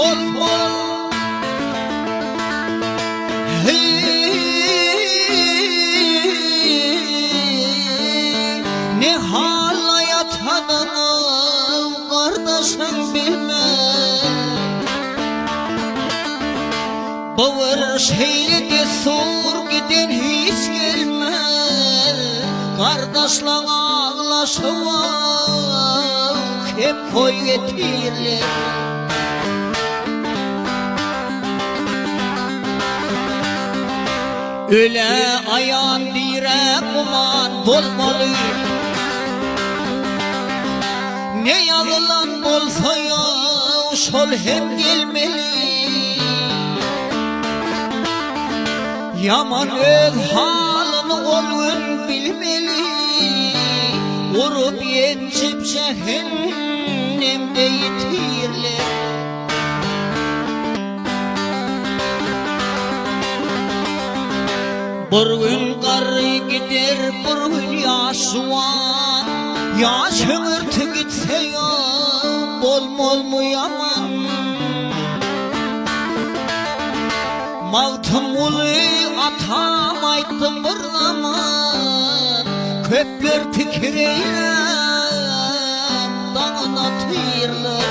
solmaz. Ne hala yatanını kardeşim bilmez. Bağır şeyle sur giden hiç gelmez. Kardeşle ağlaşıp hep koy getirler. Öyle ayağın direk kuman bolmalı. Ne yalan bolsa ya şol hem gelmeli. Yaman öz halını olun bilmeli. Vurup yencip cehennemde yitirler. Bir gün karı gider, bir gün yaşuan. Yaşın ırtı gitse ya, bol mu yaman. Mavtım ulu atam ayttım bir zaman. Köpler fikreyle dağına tıyırlar.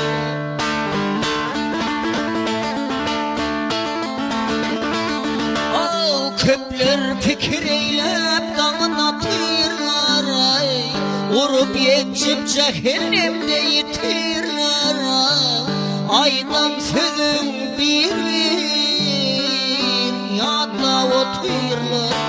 Köpler fikir eylep dağına tıyırlar. Vurup yetişip cehennemde yitirler. Aydan sözün bir yadla oturlar.